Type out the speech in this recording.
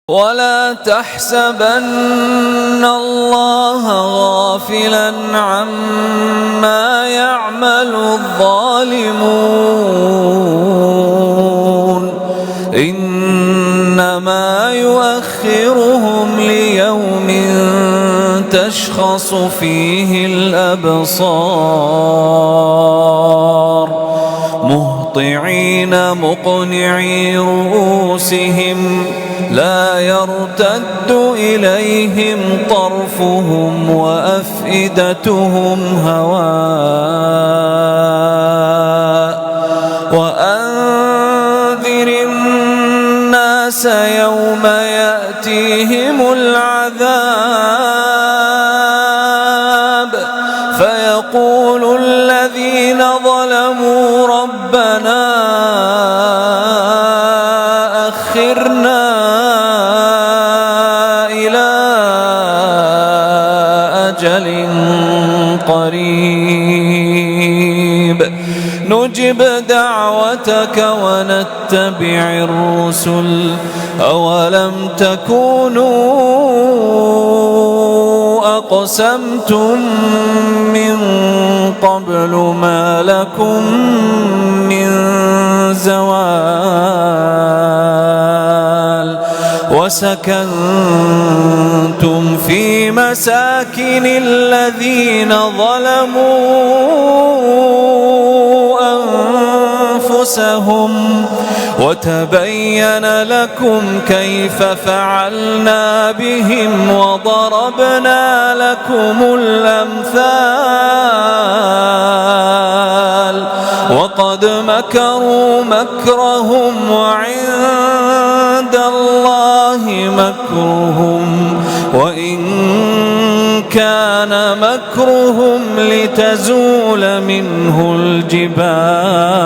ولا تحسبن الله غافلا عما يعمل الظالمون إنما يؤخرهم ليوم تشخص فيه الأبصار مهطعين مقنعي رؤوسهم لا يرتد إليهم طرفهم وأفئدتهم هواء وأنذر الناس يوم يأتيهم العذاب فيقول الذين ظلموا ربنا أخرنا إلى أجل قريب نجب دعوتك ونتبع الرسل أولم تكونوا أقسمتم من قبل ما لكم من زوال وسكنتم في مساكن الذين ظلموا أنفسهم وتبين لكم كيف فعلنا بهم وضربنا لكم الأمثال وقد مكروا مكرهم وعند الله مكرهم وإن كان مكرهم لتزول منه الجبال